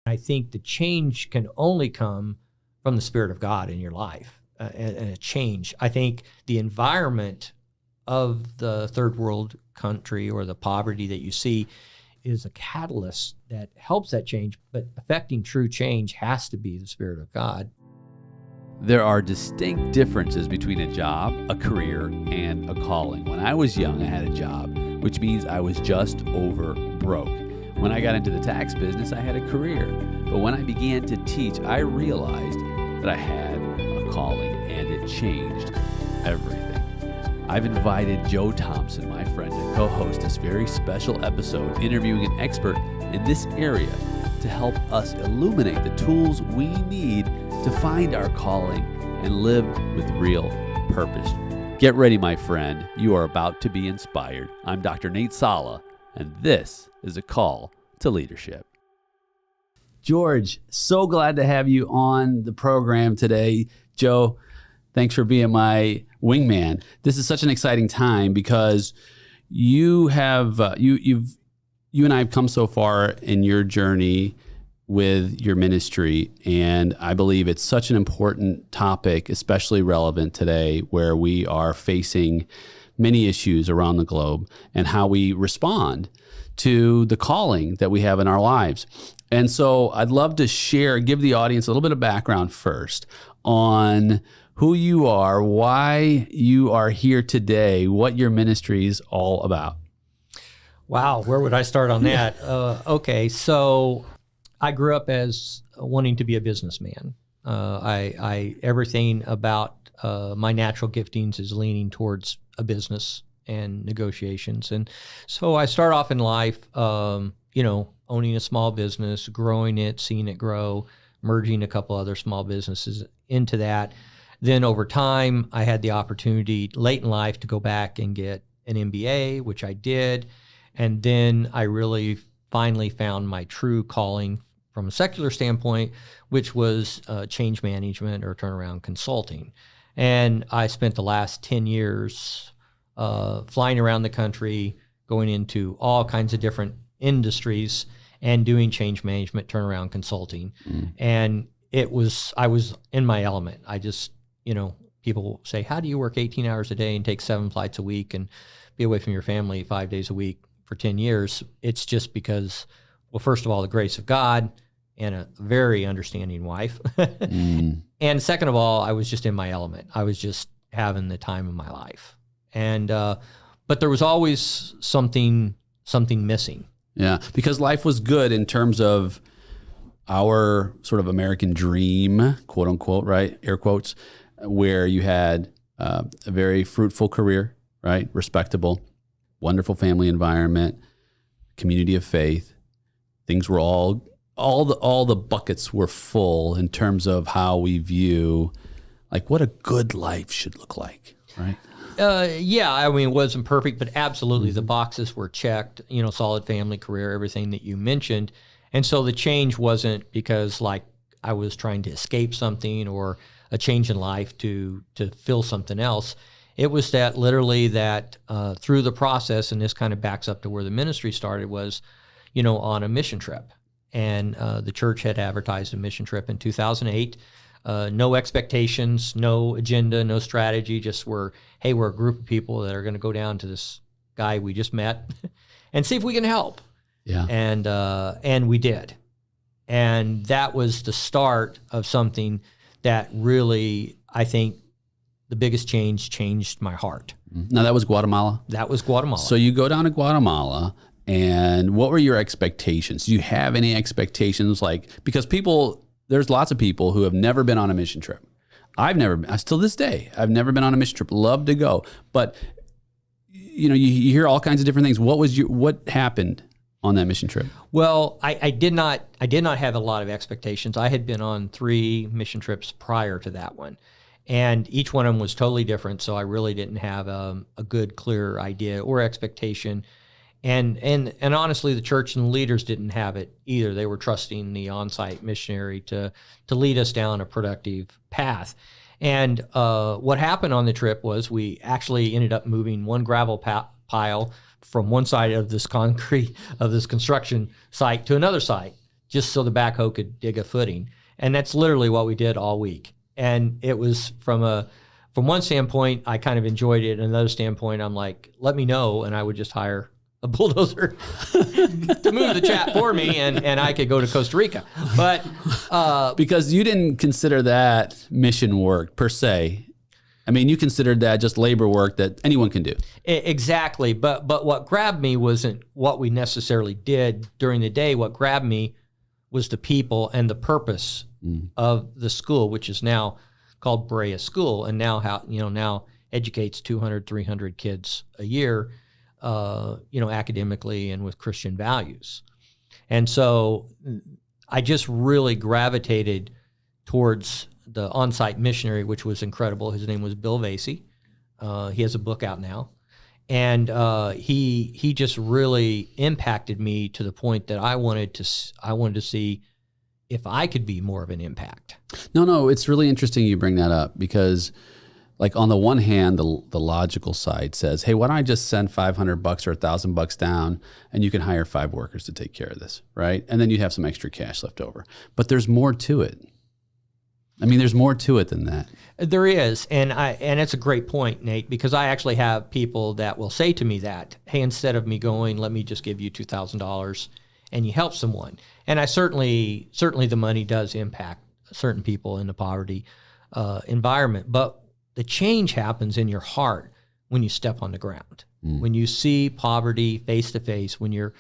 I think the change can only come from the Spirit of God in your life, and a change. I think the environment of the third world country or the poverty that you see is a catalyst that helps that change, but affecting true change has to be the Spirit of God. There are distinct differences between a job, a career, and a calling. When I was young, I had a job, which means I was just over broke. When I got into the tax business, I had a career. But when I began to teach, I realized that I had a calling, and it changed everything. I've invited Joe Thompson, my friend, to co-host this very special episode interviewing an expert in this area to help us illuminate the tools we need to find our calling and live with real purpose. Get ready, my friend. You are about to be inspired. I'm Dr. Nate Salah, and this is a call to leadership. George, so glad to have you on the program today. Joe, thanks for being my wingman. This is such an exciting time because you have you and I have come so far in your journey with your ministry, and I believe it's such an important topic, especially relevant today where we are facing many issues around the globe and how we respond to the calling that we have in our lives. And so I'd love to give the audience a little bit of background first on who you are, why you are here today, what your ministry is all about. Wow, where would I start on that? Okay, so I grew up as wanting to be a businessman. Everything about my natural giftings is leaning towards a business and negotiations. And so I start off in life, owning a small business, growing it, seeing it grow, merging a couple other small businesses into that. Then over time, I had the opportunity late in life to go back and get an MBA, which I did. And then I really finally found my true calling from a secular standpoint, which was change management or turnaround consulting. And I spent the last 10 years flying around the country, going into all kinds of different industries and doing change management, turnaround consulting. And I was in my element. I just, people say, how do you work 18 hours a day and take 7 flights a week and be away from your family 5 days a week for 10 years? It's just because, well, first of all, the grace of God and a very understanding wife. And second of all, I was just in my element. I was just having the time of my life. And, but there was always something missing. Yeah, because life was good in terms of our sort of American dream, quote unquote, right? Air quotes, where you had a very fruitful career, right? Respectable, wonderful family environment, community of faith. Things were all the buckets were full in terms of how we view like what a good life should look like, right? Yeah, I mean, it wasn't perfect, but absolutely the boxes were checked, solid family, career, everything that you mentioned. And so the change wasn't because like I was trying to escape something or a change in life to fill something else. It was that literally that through the process, and this kind of backs up to where the ministry started, was, on a mission trip. And the church had advertised a mission trip in 2008. No expectations, no agenda, no strategy, just we're a group of people that are going to go down to this guy we just met and see if we can help. Yeah. And we did. And that was the start of something that really, I think, the biggest change changed my heart. Now, that was Guatemala? That was Guatemala. So you go down to Guatemala, and what were your expectations? Do you have any expectations? Because there's lots of people who have never been on a mission trip. Till this day, I've never been on a mission trip. Love to go. But, you hear all kinds of different things. What happened on that mission trip? Well, I did not have a lot of expectations. I had been on 3 mission trips prior to that one, and each one of them was totally different. So I really didn't have a good, clear idea or expectation. And honestly, the church and the leaders didn't have it either. They were trusting the on-site missionary to lead us down a productive path. And what happened on the trip was we actually ended up moving one gravel pile from one side of this construction site to another site just so the backhoe could dig a footing. And that's literally what we did all week. And it was from one standpoint, I kind of enjoyed it. And another standpoint, I'm like, let me know. And I would just hire a bulldozer to move the chat for me, and I could go to Costa Rica. But because you didn't consider that mission work per se. I mean, you considered that just labor work that anyone can do. Exactly. But what grabbed me wasn't what we necessarily did during the day. What grabbed me was the people and the purpose of the school, which is now called Berea School, and now educates 200, 300 kids a year, academically and with Christian values. And so I just really gravitated towards the on-site missionary, which was incredible. His name was Bill Vasey. He has a book out now. And he just really impacted me to the point that I wanted to see if I could be more of an impact. No, it's really interesting you bring that up, because like on the one hand, the logical side says, hey, why don't I just send $500 or $1,000 down and you can hire 5 workers to take care of this, right? And then you have some extra cash left over. But there's more to it. I mean, there's more to it than that. There is, and it's a great point, Nate, because I actually have people that will say to me that, hey, instead of me going, let me just give you $2,000 and you help someone. And I certainly the money does impact certain people in the poverty environment, but the change happens in your heart when you step on the ground, when you see poverty face to face, when you're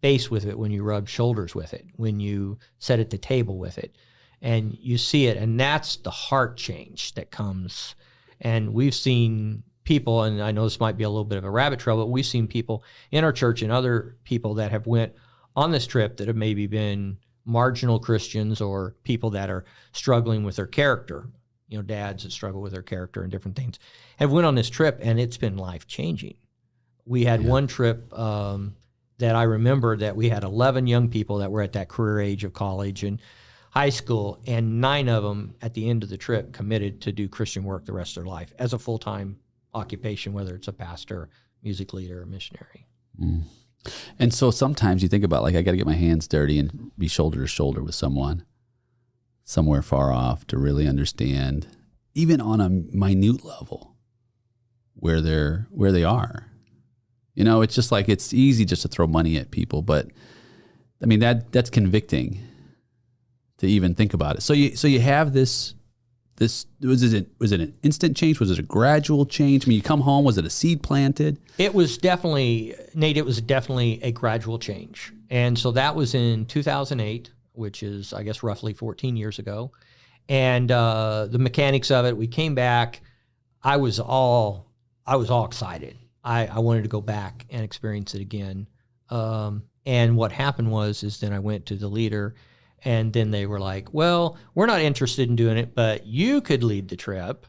faced with it, when you rub shoulders with it, when you sit at the table with it, and you see it, and that's the heart change that comes. And we've seen people, and I know this might be a little bit of a rabbit trail, but we've seen people in our church and other people that have went on this trip that have maybe been marginal Christians or people that are struggling with their character, dads that struggle with their character and different things, have went on this trip, and it's been life-changing. We had one trip that I remember that we had 11 young people that were at that career age of college and high school, and 9 of them at the end of the trip committed to do Christian work the rest of their life as a full-time occupation, whether it's a pastor, music leader, or missionary. And so sometimes you think about, like, I got to get my hands dirty and be shoulder to shoulder with someone somewhere far off to really understand, even on a minute level, where they are. It's just like, it's easy just to throw money at people, but I mean, that's convicting to even think about it. So you have this was it an instant change? Was it a gradual change? I mean, you come home, was it a seed planted? It was definitely, Nate, a gradual change. And so that was in 2008, which is, I guess, roughly 14 years ago. And the mechanics of it, we came back. I was all excited. I wanted to go back and experience it again. And what happened is then I went to the leader, and then they were like, well, we're not interested in doing it, but you could lead the trip.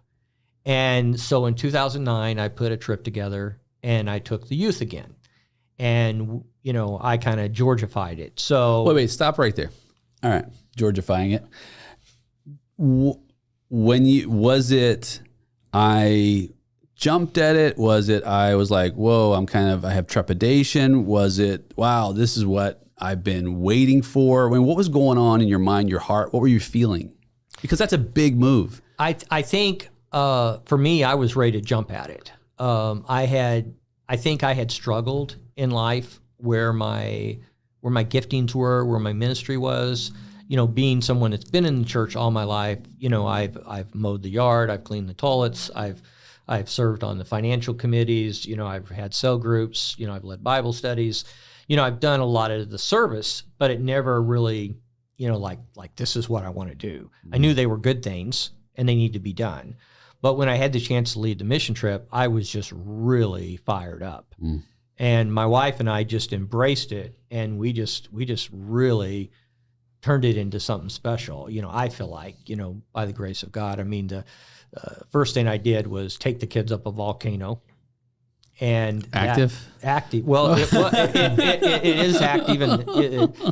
And so in 2009, I put a trip together, and I took the youth again. And, I kind of Georgified it. So wait, stop right there. All right, Georgifying it. I jumped at it? Was it, I was like, whoa, I have trepidation? Was it, wow, this is what I've been waiting for? I mean, what was going on in your mind, your heart? What were you feeling? Because that's a big move. I think for me, I was ready to jump at it. I think I had struggled in life where my giftings were, where my ministry was. Being someone that's been in the church all my life, I've mowed the yard, I've cleaned the toilets, I've served on the financial committees, I've had cell groups, I've led Bible studies. I've done a lot of the service, but it never really, like this is what I want to do. I knew they were good things and they need to be done. But when I had the chance to lead the mission trip, I was just really fired up. And my wife and I just embraced it, and we just really turned it into something special. I feel like, by the grace of God. I mean, the first thing I did was take the kids up a volcano. And active. Well, it is active in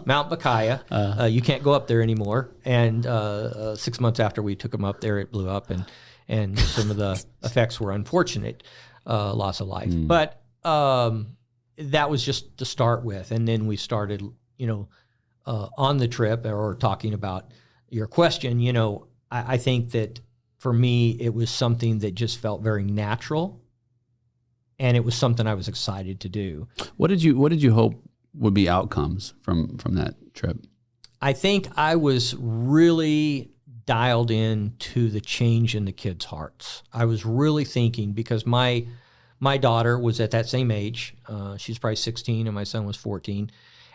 Mount Bacaya. You can't go up there anymore. And 6 months after we took them up there, it blew up, and some of the effects were unfortunate, loss of life. But that was just to start with, and then we started, on the trip, or talking about your question, I think that for me, it was something that just felt very natural, and it was something I was excited to do. What did you hope would be outcomes from that trip? I think I was really dialed in to the change in the kids' hearts. I was really thinking, because my daughter was at that same age. She's probably 16 and my son was 14.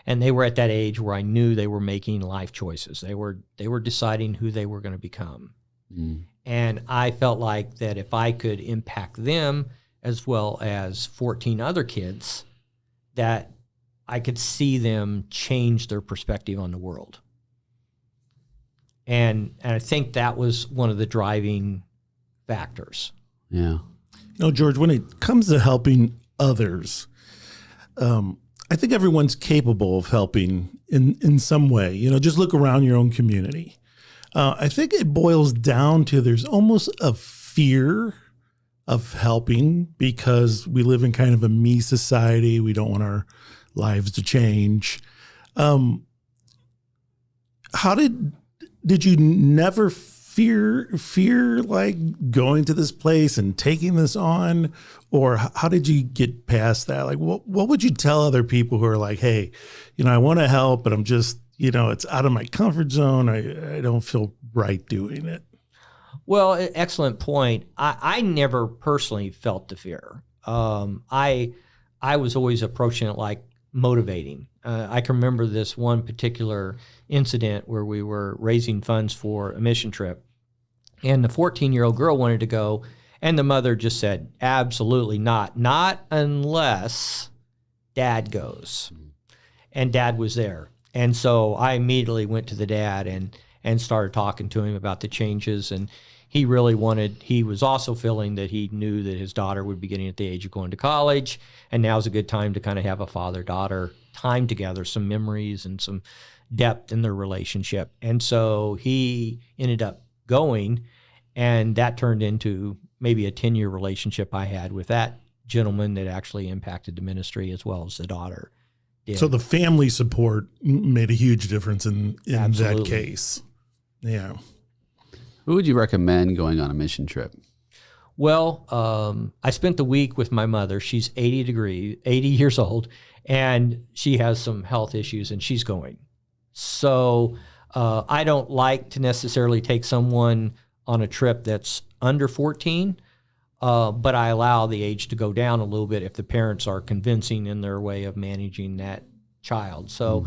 And they were at that age where I knew they were making life choices. They were deciding who they were going to become. Mm. And I felt like that if I could impact them as well as 14 other kids, that I could see them change their perspective on the world. And I think that was one of the driving factors. Yeah. George, when it comes to helping others, I think everyone's capable of helping in some way. Just look around your own community. I think it boils down to there's almost a fear of helping because we live in kind of a me society. We don't want our lives to change. How did you never fear like going to this place and taking this on? Or how did you get past that? Like, what would you tell other people who are like, hey, I want to help, but I'm just, it's out of my comfort zone. I don't feel right doing it. Well, excellent point. I never personally felt the fear. I was always approaching it like motivating. I can remember this one particular incident where we were raising funds for a mission trip, and the 14-year-old girl wanted to go, and the mother just said, absolutely not unless Dad goes. And Dad was there. And so I immediately went to the dad and started talking to him about the changes, and he was also feeling that he knew that his daughter would be getting at the age of going to college, and now's a good time to kind of have a father-daughter time together, some memories and some depth in their relationship. And so he ended up going, and that turned into maybe a 10-year relationship I had with that gentleman that actually impacted the ministry as well as the daughter did. So the family support made a huge difference in that case. Yeah. Who would you recommend going on a mission trip? Well, I spent the week with my mother. She's 80 years old, and she has some health issues, and she's going. So I don't like to necessarily take someone on a trip that's under 14, but I allow the age to go down a little bit if the parents are convincing in their way of managing that child. So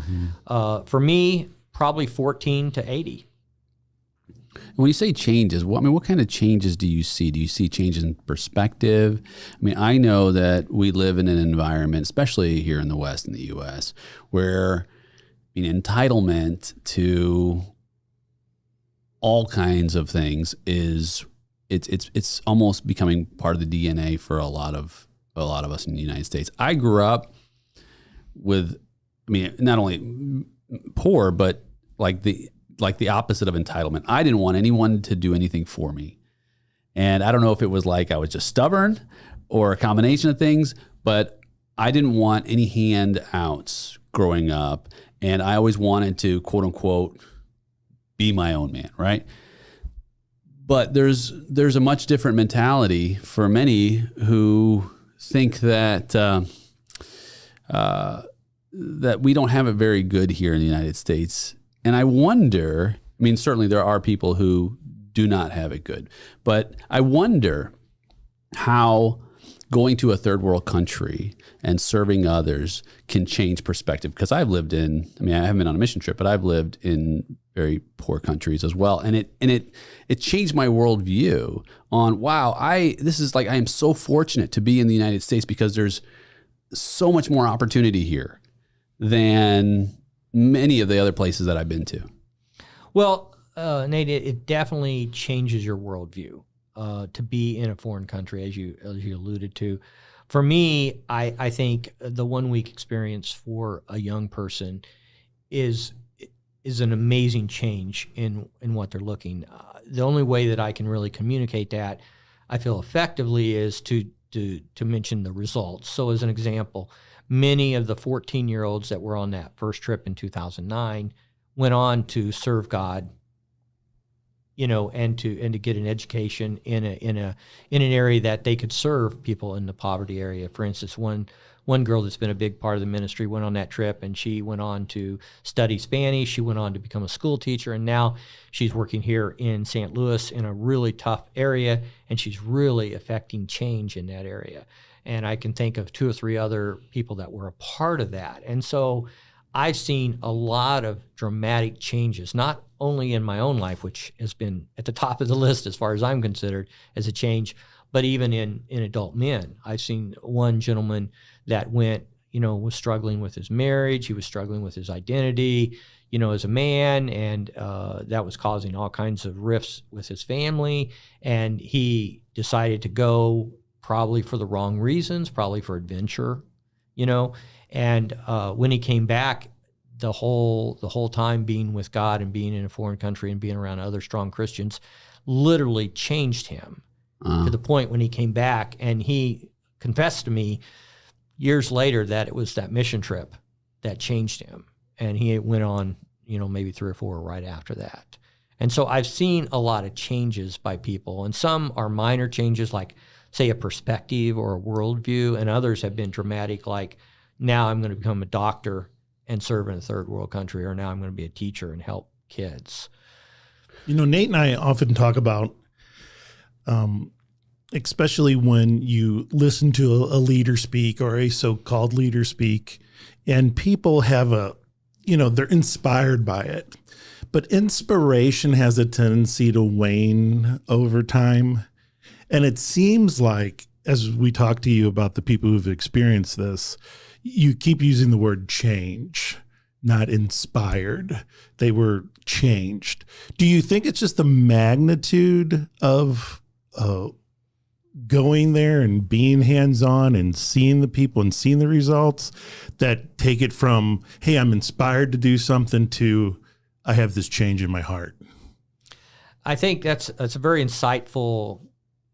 for me, probably 14 to 80. When you say changes, what kind of changes do you see? Do you see changes in perspective? I know that we live in an environment, especially here in the West, in the U.S., where entitlement to all kinds of things it's almost becoming part of the DNA for a lot of us in the United States. I grew up with, not only poor, but like the opposite of entitlement. I didn't want anyone to do anything for me. And I don't know if it was like I was just stubborn or a combination of things, but I didn't want any handouts growing up. And I always wanted to, quote unquote, be my own man, right? But there's a much different mentality for many who think that that we don't have it very good here in the United States. And I wonder, certainly there are people who do not have it good, but I wonder how going to a third world country and serving others can change perspective. Because I've lived in, I haven't been on a mission trip, but I've lived in very poor countries as well. And it changed my worldview on, wow, I am so fortunate to be in the United States because there's so much more opportunity here than many of the other places that I've been to. Well, Nate, it definitely changes your worldview to be in a foreign country, as you alluded to. For me, I think the 1 week experience for a young person is an amazing change in what they're looking. The only way that I can really communicate that, I feel effectively, is to mention the results. So as an example, many of the 14-year-olds that were on that first trip in 2009 went on to serve God, and to get an education in an area that they could serve people in the poverty area. For instance, one girl that's been a big part of the ministry went on that trip, and she went on to study Spanish. She went on to become a school teacher, and now she's working here in St. Louis in a really tough area, and she's really affecting change in that area. And I can think of 2 or 3 other people that were a part of that. And so I've seen a lot of dramatic changes, not only in my own life, which has been at the top of the list as far as I'm considered as a change, but even in adult men. I've seen one gentleman that went, was struggling with his marriage. He was struggling with his identity, as a man, and that was causing all kinds of rifts with his family. And he decided to go probably for the wrong reasons, probably for adventure, And when he came back, the whole time being with God and being in a foreign country and being around other strong Christians literally changed him to the point when he came back, and he confessed to me years later that it was that mission trip that changed him. And he went on, maybe 3 or 4 right after that. And so I've seen a lot of changes by people, and some are minor changes, like, say, a perspective or a worldview, and others have been dramatic, like, now I'm going to become a doctor and serve in a third world country, or now I'm going to be a teacher and help kids. Nate and I often talk about, especially when you listen to a leader speak or a so-called leader speak, and people have they're inspired by it. But inspiration has a tendency to wane over time. And it seems like, as we talk to you about the people who've experienced this, you keep using the word change, not inspired. They were changed. Do you think it's just the magnitude of going there and being hands-on and seeing the people and seeing the results that take it from, hey, I'm inspired to do something, to I have this change in my heart? I think that's a very insightful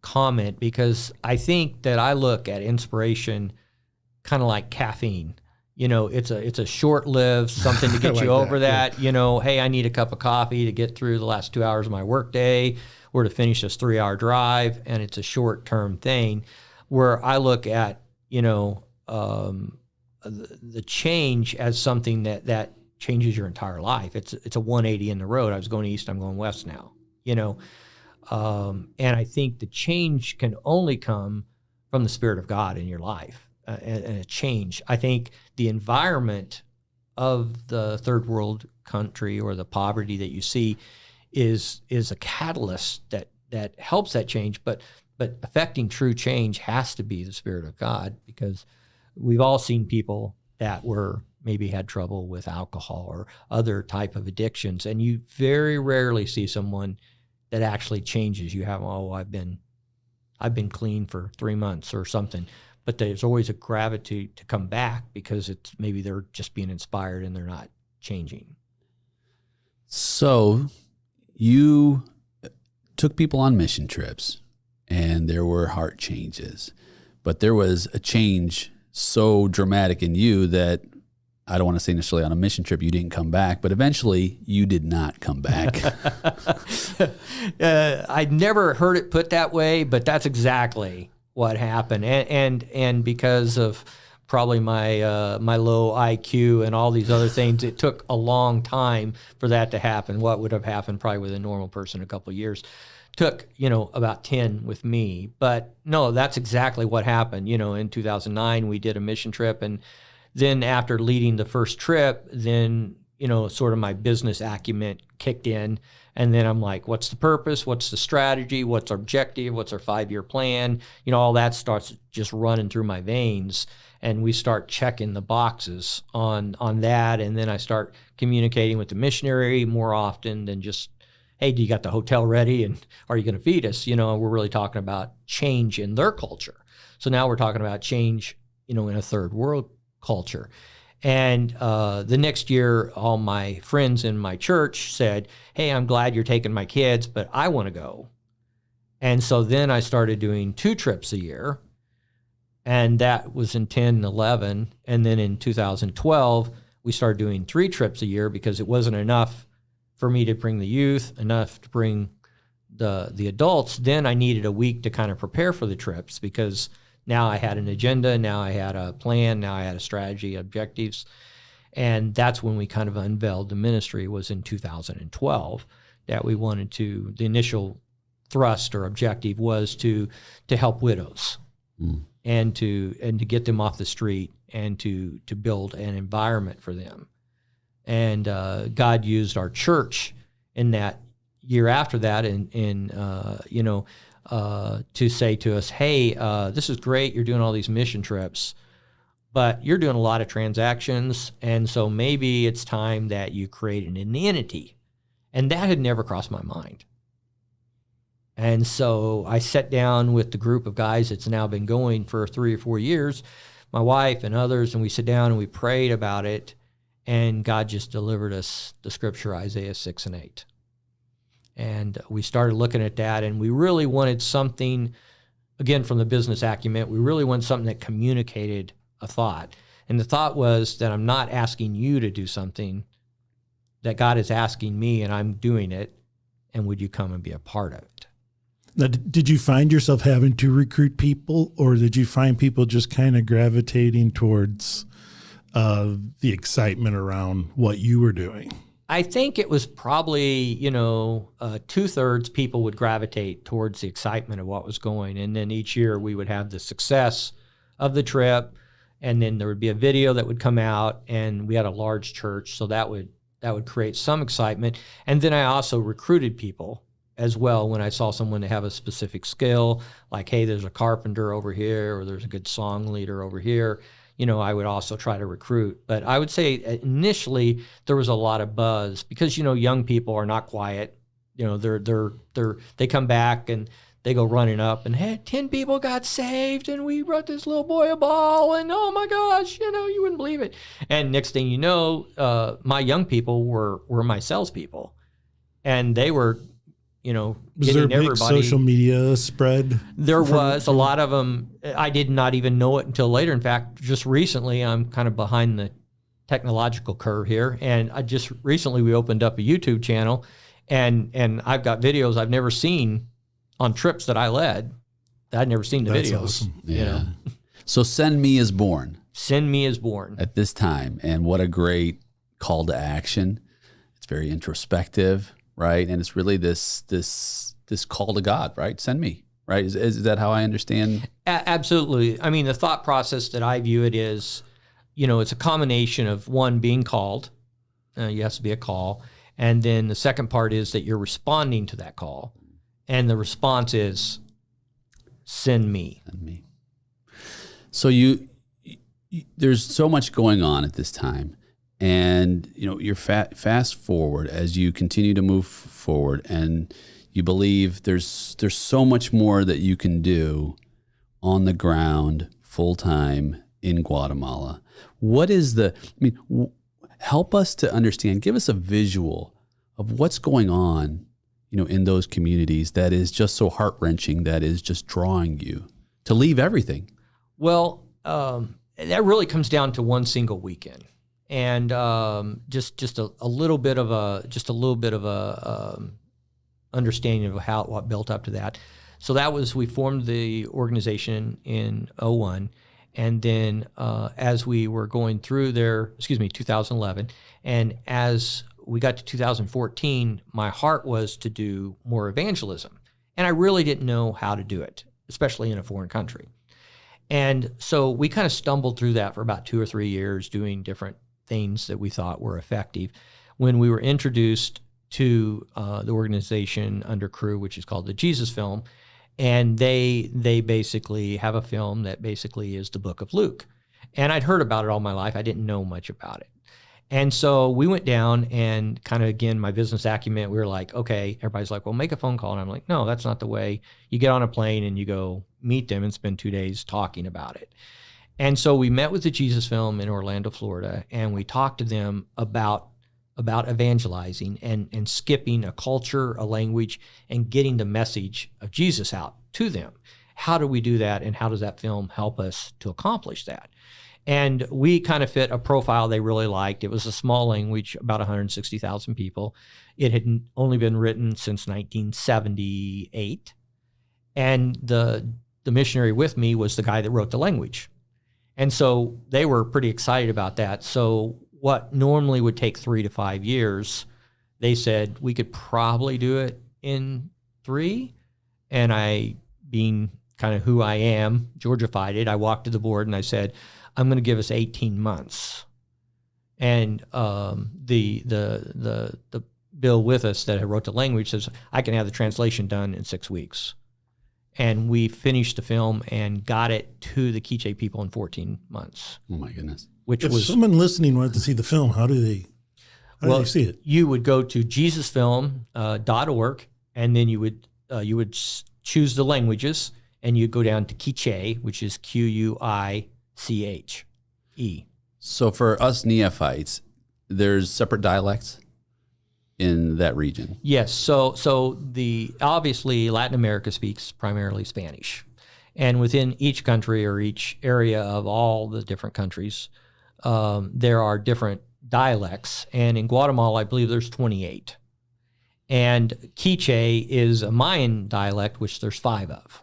comment, because I think that I look at inspiration kind of like caffeine. It's a short-lived something to get like you over that. that. Hey, I need a cup of coffee to get through the last 2 hours of my workday, or to finish this 3-hour drive, and it's a short-term thing. Where I look at the change as something that changes your entire life. It's a 180 in the road. I was going east, I'm going west now. And I think the change can only come from the Spirit of God in your life, and a change. I think the environment of the third world country or the poverty that you see is a catalyst that helps that change, but affecting true change has to be the Spirit of God, because we've all seen people that maybe had trouble with alcohol or other type of addictions, and you very rarely see someone that actually changes. You have, I've been clean for 3 months or something, but there's always a gravity to come back, because it's maybe they're just being inspired and they're not changing. So you took people on mission trips, and there were heart changes, but there was a change so dramatic in you that I don't want to say necessarily on a mission trip you didn't come back, but eventually you did not come back. I'd never heard it put that way, but that's exactly what happened. And because of probably my low IQ and all these other things, it took a long time for that to happen. What would have happened probably with a normal person a couple of years took, about 10 with me. But no, that's exactly what happened. In 2009, we did a mission trip, and then after leading the first trip, then, sort of my business acumen kicked in. And then I'm like, what's the purpose? What's the strategy? What's our objective? What's our 5-year plan? All that starts just running through my veins. And we start checking the boxes on that. And then I start communicating with the missionary more often than just, hey, do you got the hotel ready? And are you going to feed us? We're really talking about change in their culture. So now we're talking about change, in a third world culture. And the next year, all my friends in my church said, hey, I'm glad you're taking my kids, but I want to go. And so then I started doing 2 trips a year. And that was in 10 and 11. And then in 2012, we started doing 3 trips a year because it wasn't enough for me to bring the youth, enough to bring the adults. Then I needed a week to kind of prepare for the trips because now I had an agenda, now I had a plan, now I had a strategy, objectives. And that's when we kind of unveiled the ministry, was in 2012, that we wanted to, the initial thrust or objective was to help widows and to get them off the street and to build an environment for them. And God used our church in that year after that to say to us, hey, this is great, you're doing all these mission trips, but you're doing a lot of transactions, and so maybe it's time that you create an entity. And that had never crossed my mind. And so I sat down with the group of guys that's now been going for 3 or 4 years, my wife and others, and we sat down and we prayed about it, and God just delivered us the scripture, Isaiah 6 and 8. And we started looking at that, and we really wanted something, again, from the business acumen, we really wanted something that communicated a thought. And the thought was that I'm not asking you to do something, that God is asking me and I'm doing it, and would you come and be a part of it? Now, did you find yourself having to recruit people, or did you find people just kind of gravitating towards the excitement around what you were doing? I think it was probably, 2/3 people would gravitate towards the excitement of what was going. And then each year we would have the success of the trip, and then there would be a video that would come out, and we had a large church, so that would create some excitement. And then I also recruited people as well when I saw someone to have a specific skill, like, hey, there's a carpenter over here, or there's a good song leader over here. I would also try to recruit. But I would say initially there was a lot of buzz because, young people are not quiet. They come back and they go running up and, hey, 10 people got saved and we brought this little boy a ball and, oh my gosh, you wouldn't believe it. And next thing you know, my young people were my salespeople, and they were, was there a big social media spread? There was a lot of them. I did not even know it until later. In fact, just recently, I'm kind of behind the technological curve here, and we opened up a YouTube channel, and I've got videos I've never seen on trips that I led. I'd never seen the That's videos. awesome. Yeah. So Send Me is born. Send Me is born At this time, and what a great call to action. It's very introspective, right? And it's really this call to God, right? Send me, right? Is that how I understand? Absolutely. I mean, the thought process that I view it is, it's a combination of one, being called. You have to be a call. And then the second part is that you're responding to that call. And the response is, send me. Send me. So there's so much going on at this time. And, you're fast forward as you continue to move forward, and you believe there's so much more that you can do on the ground full time in Guatemala. What is help us to understand, give us a visual of what's going on, in those communities that is just so heart-wrenching, that is just drawing you to leave everything. Well, that really comes down to one single weekend. And just a little bit of a understanding of what built up to that. So that was, we formed the organization in 2001, and then as we were going through 2011, and as we got to 2014, my heart was to do more evangelism, and I really didn't know how to do it, especially in a foreign country. And so we kind of stumbled through that for about 2 or 3 years, doing different things that we thought were effective. When we were introduced to the organization under Cru, which is called the Jesus Film, and they basically have a film that basically is the book of Luke. And I'd heard about it all my life. I didn't know much about it. And so we went down and kind of, again, my business acumen, we were like, okay, everybody's like, well, make a phone call. And I'm like, no, that's not the way. You get on a plane and you go meet them and spend 2 days talking about it. And so we met with the Jesus Film in Orlando, Florida, and we talked to them about evangelizing and skipping a culture, a language, and getting the message of Jesus out to them. how do we do that, and how does that film help us to accomplish that? And we kind of fit a profile they really liked. It was a small language, about 160,000 people. It had only been written since 1978. And the missionary with me was the guy that wrote the language. And so they were pretty excited about that. So what normally would take 3 to 5 years, they said we could probably do it in 3. And I, being kind of who I am, Georgified it, I walked to the board and I said, I'm going to give us 18 months. And the Bill with us that wrote the language says, I can have the translation done in 6 weeks. And we finished the film and got it to the Quiche people in 14 months. Oh my goodness. If someone listening wanted to see the film, how do they see it? You would go to jesusfilm.org, and then you would choose the languages, and you'd go down to Quiche, which is Quiche. So for us neophytes, there's separate dialects in that region. Yes. So obviously Latin America speaks primarily Spanish, and within each country or each area of all the different countries, there are different dialects. And in Guatemala, I believe there's 28. And Quiche is a Mayan dialect, which there's 5 of.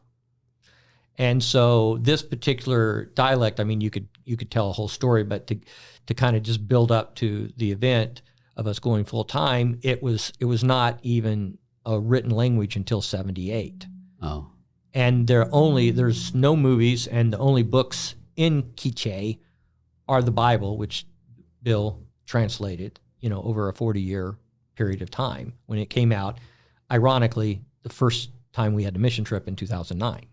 And so this particular dialect, I mean, you could tell a whole story, but to kind of just build up to the event of us going full time, it was not even a written language until 78. Oh. And there's no movies, and the only books in Quiche are the Bible, which Bill translated, over a 40-year period of time when it came out. Ironically, the first time we had the mission trip in 2009.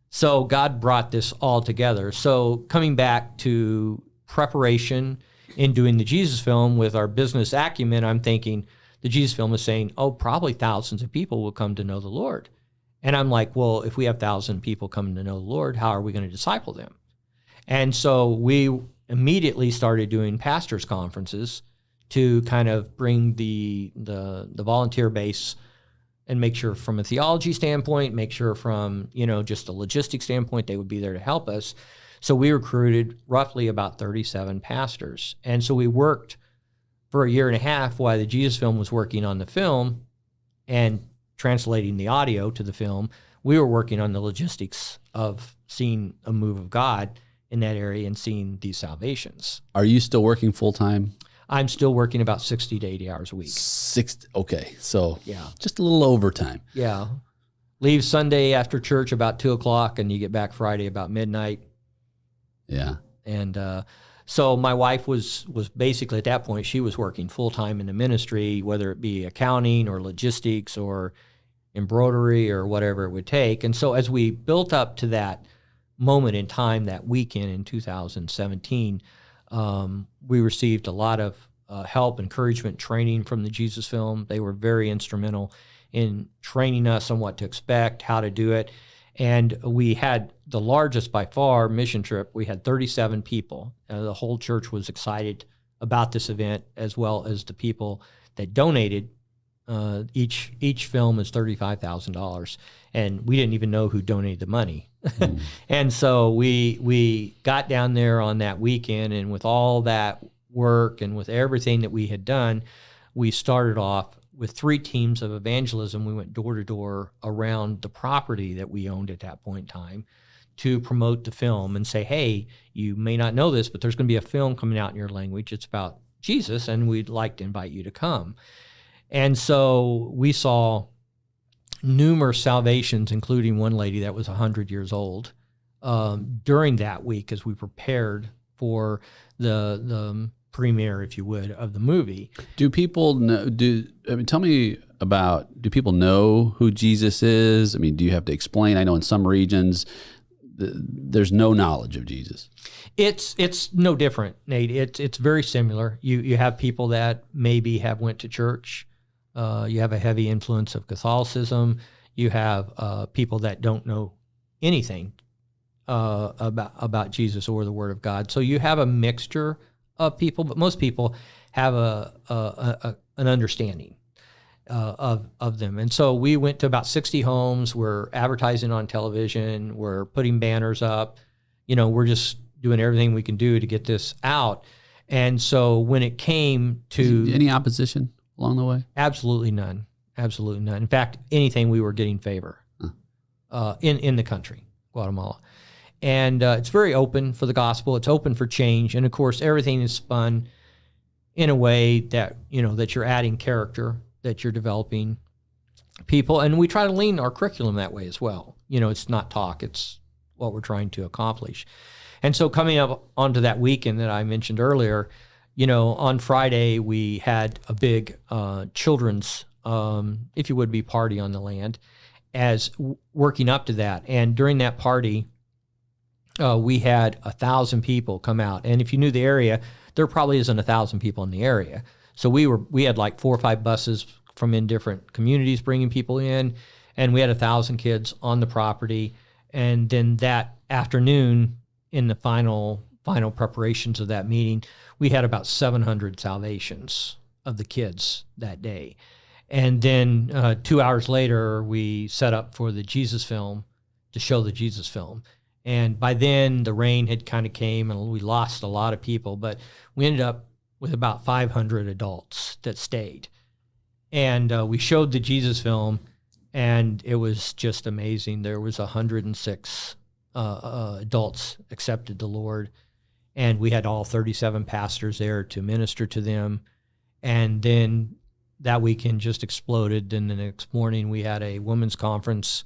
So God brought this all together. So coming back to preparation in doing the Jesus film with our business acumen, I'm thinking the Jesus film is saying, probably thousands of people will come to know the Lord. And I'm like, well, if we have 1,000 people coming to know the Lord, how are we going to disciple them? And so we immediately started doing pastors' conferences to kind of bring the volunteer base and make sure from a theology standpoint, make sure from, just a logistics standpoint, they would be there to help us. So we recruited roughly about 37 pastors. And so we worked for a year and a half while the Jesus film was working on the film and translating the audio to the film. We were working on the logistics of seeing a move of God in that area and seeing these salvations. Are you still working full-time? I'm still working about 60 to 80 hours a week. Okay. So yeah, just a little overtime. Yeah. Leave Sunday after church about 2:00 and you get back Friday about midnight. Yeah. And so my wife was basically at that point, she was working full-time in the ministry, whether it be accounting or logistics or embroidery or whatever it would take. And so as we built up to that moment in time, that weekend in 2017, we received a lot of help, encouragement, training from the Jesus film. They were very instrumental in training us on what to expect, how to do it. And we had the largest by far mission trip. We had 37 people. The whole church was excited about this event, as well as the people that donated. Each film is $35,000, and we didn't even know who donated the money. And so we got down there on that weekend, and with all that work and with everything that we had done, we started off with 3 teams of evangelism. We went door to door around the property that we owned at that point in time to promote the film and say, hey, you may not know this, but there's going to be a film coming out in your language. It's about Jesus, and we'd like to invite you to come. And so we saw numerous salvations, including one lady that was 100 years old, during that week as we prepared for the premiere, if you would, of the movie. Do people know? Tell me about. Do people know who Jesus is? I mean, do you have to explain? I know in some regions there's no knowledge of Jesus. It's no different, Nate. It's very similar. You have people that maybe have went to church. You have a heavy influence of Catholicism. You have people that don't know anything about Jesus or the Word of God. So you have a mixture of people, but most people have an understanding. of them. And so we went to about 60 homes. We're advertising on television. We're putting banners up. We're just doing everything we can do to get this out. And so when it came to... Any opposition along the way? Absolutely none. Absolutely none. In fact, anything, we were getting favor in the country, Guatemala. And it's very open for the gospel. It's open for change. And of course, everything is spun in a way that, that you're adding character, that you're developing people. And we try to lean our curriculum that way as well. It's not talk, it's what we're trying to accomplish. And so coming up onto that weekend that I mentioned earlier, on Friday, we had a big children's, if you would be, party on the land as working up to that. And during that party, we had 1,000 people come out. And if you knew the area, there probably isn't 1,000 people in the area. So we had like 4 or 5 buses from in different communities bringing people in, and we had 1,000 kids on the property. And then that afternoon, in the final preparations of that meeting, we had about 700 salvations of the kids that day. And then 2 hours later, we set up for the Jesus film, to show the Jesus film. And by then, the rain had kind of came, and we lost a lot of people, but we ended up with about 500 adults that stayed. And we showed the Jesus film, and it was just amazing. There was 106 adults accepted the Lord, and we had all 37 pastors there to minister to them. And then that weekend just exploded. And the next morning, we had a women's conference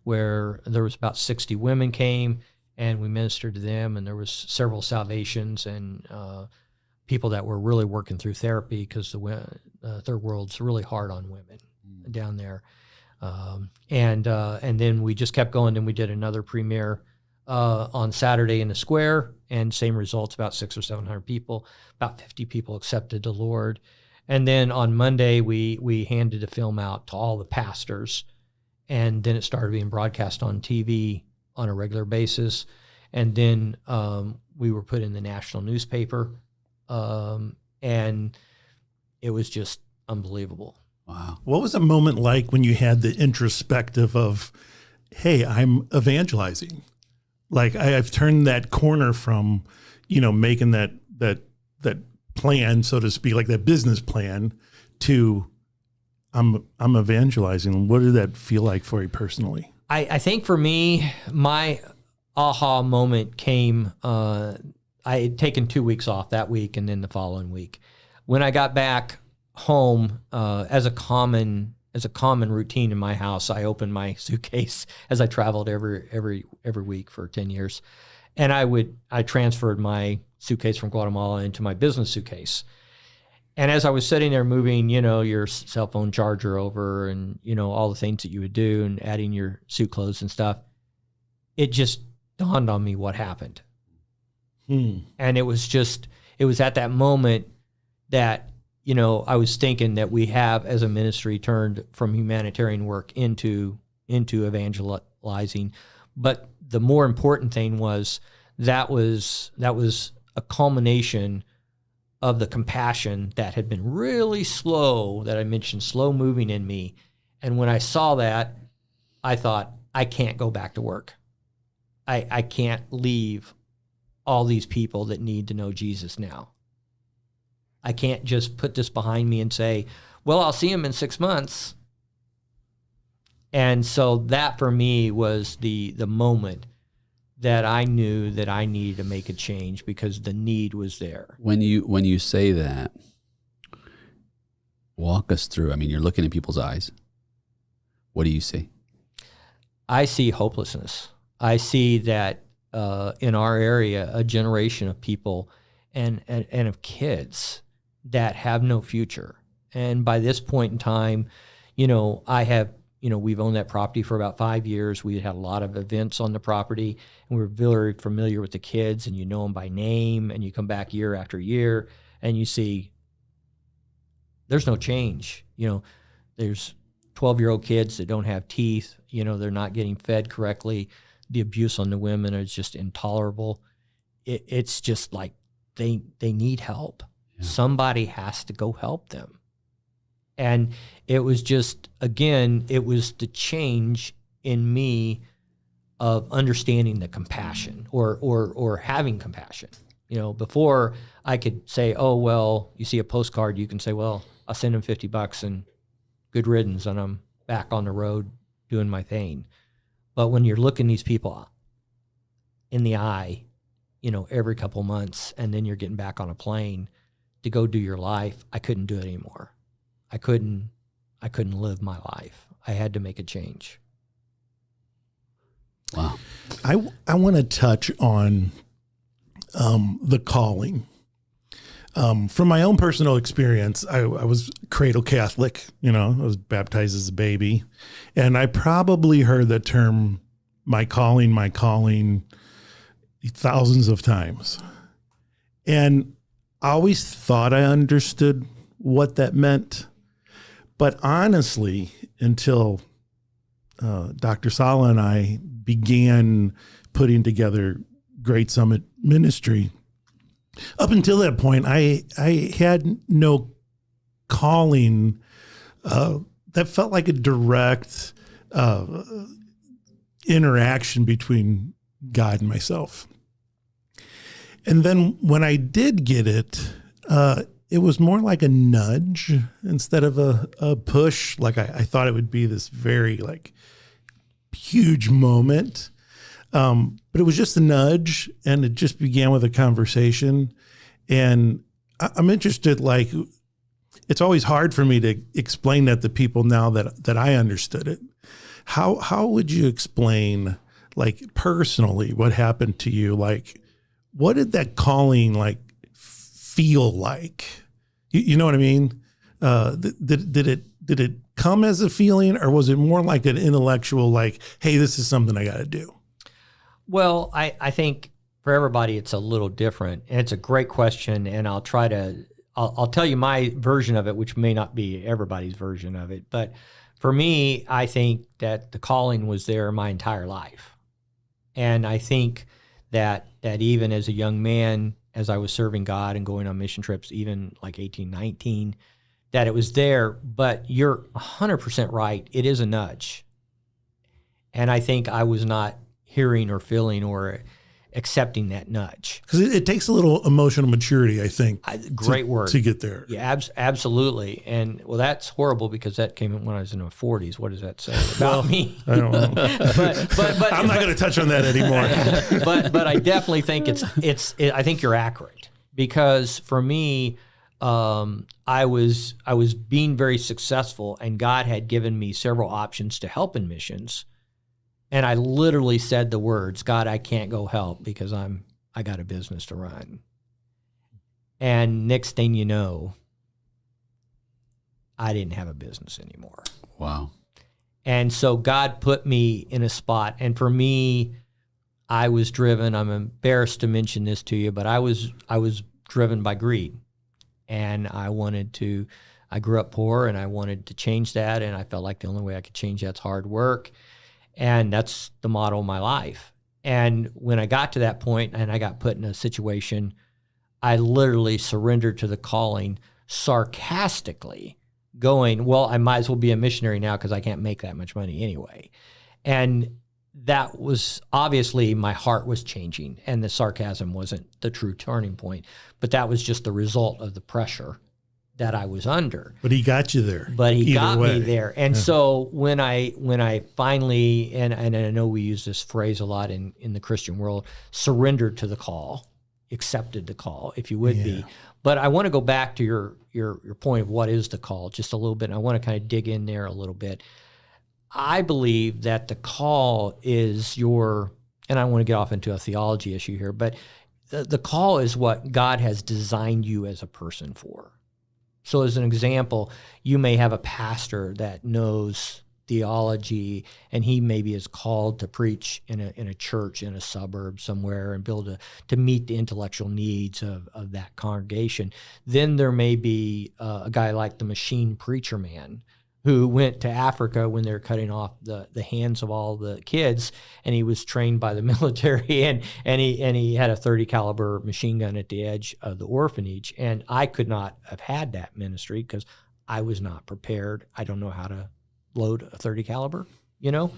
where there was about 60 women came, and we ministered to them, and there was several salvations and people that were really working through therapy, because the third world's really hard on women down there. And then we just kept going, and we did another premiere on Saturday in the square, and same results, about 600 or 700 people, about 50 people accepted the Lord. And then on Monday, we handed the film out to all the pastors, and then it started being broadcast on TV on a regular basis. And then we were put in the national newspaper, and it was just unbelievable. Wow. What was a moment like when you had the introspective of, hey, I'm evangelizing? Like I've turned that corner from, making that plan, so to speak, like that business plan, to I'm evangelizing. What did that feel like for you personally? I think for me, my aha moment came, I had taken 2 weeks off that week and then the following week. When I got back home, as a common routine in my house, I opened my suitcase as I traveled every week for 10 years. And I transferred my suitcase from Guatemala into my business suitcase. And as I was sitting there moving, your cell phone charger over and, all the things that you would do and adding your suit clothes and stuff, it just dawned on me what happened. And it was at that moment that, I was thinking that we have, as a ministry, turned from humanitarian work into evangelizing. But the more important thing was that was a culmination of the compassion that had been really slow, that I mentioned, slow moving in me. And when I saw that, I thought, I can't go back to work. I can't leave all these people that need to know Jesus now. I can't just put this behind me and say, well, I'll see him in 6 months. And so that for me was the moment that I knew that I needed to make a change, because the need was there. When you say that, walk us through. I mean, you're looking in people's eyes. What do you see? I see hopelessness. I see that in our area, a generation of people and of kids that have no future. And by this point in time, we've owned that property for about 5 years. We had a lot of events on the property, and we're very familiar with the kids, and you know them by name, and you come back year after year, and you see there's no change. There's 12-year-old kids that don't have teeth. They're not getting fed correctly. The abuse on the women is just intolerable. It's just like they need help. Yeah. Somebody has to go help them. And it was just, again, it was the change in me of understanding the compassion or having compassion. You know, before I could say, oh, well, you see a postcard, you can say, well, I'll send them $50 and good riddance, and I'm back on the road doing my thing. But when you're looking these people in the eye, you know, every couple months, and then you're getting back on a plane to go do your life, I couldn't do it anymore. I couldn't live my life. I had to make a change. Wow. I want to touch on the calling. From my own personal experience, I was cradle Catholic, you know, I was baptized as a baby. And I probably heard the term, my calling, thousands of times. And I always thought I understood what that meant. But honestly, until Dr. Salah and I began putting together Great Summit Ministry, up until that point, I had no calling that felt like a direct interaction between God and myself. And then when I did get it, it was more like a nudge instead of a push. Like I thought it would be this very like huge moment. But it was just a nudge, and it just began with a conversation. And I'm interested, like, it's always hard for me to explain that to people now that I understood it. How would you explain, like, personally what happened to you? Like, what did that calling, like, feel like? You know what I mean? Did it come as a feeling, or was it more like an intellectual, like, hey, this is something I got to do? Well, I think for everybody it's a little different, and it's a great question, and I'll tell you my version of it, which may not be everybody's version of it. But for me, I think that the calling was there my entire life. And I think that even as a young man, as I was serving God and going on mission trips, even like 18, 19, that it was there. But you're 100% right. It is a nudge. And I think I was not hearing or feeling or accepting that nudge. Because it takes a little emotional maturity, I think. Great word. To get there. Yeah, absolutely. And, well, that's horrible because that came when I was in my 40s. What does that say about me? I don't know. but I'm not going to touch on that anymore. but I definitely think I think you're accurate, because for me, I was being very successful, and God had given me several options to help in missions. And I literally said the words, God, I can't go help because I got a business to run. And next thing you know, I didn't have a business anymore. Wow. And so God put me in a spot. And for me, I was driven, I'm embarrassed to mention this to you, but I was driven by greed. And I grew up poor, and I wanted to change that. And I felt like the only way I could change that's hard work. And that's the motto of my life. And when I got to that point and I got put in a situation, I literally surrendered to the calling, sarcastically going, well, I might as well be a missionary now because I can't make that much money anyway. And that was obviously, my heart was changing, and the sarcasm wasn't the true turning point, but that was just the result of the pressure that I was under. But he got you there. But he got me there. And so when I finally, and I know we use this phrase a lot in the Christian world, surrendered to the call, accepted the call, if you would be. But I want to go back to your point of what is the call just a little bit. And I want to kind of dig in there a little bit. I believe that the call is and I want to get off into a theology issue here, but the call is what God has designed you as a person for. So as an example, you may have a pastor that knows theology, and he maybe is called to preach in a church in a suburb somewhere and be able to meet the intellectual needs of that congregation. Then there may be a guy like the machine preacher man who went to Africa when they were cutting off the hands of all the kids, and he was trained by the military, and he had a 30 caliber machine gun at the edge of the orphanage. And I could not have had that ministry because I was not prepared. I don't know how to load a 30 caliber, you know?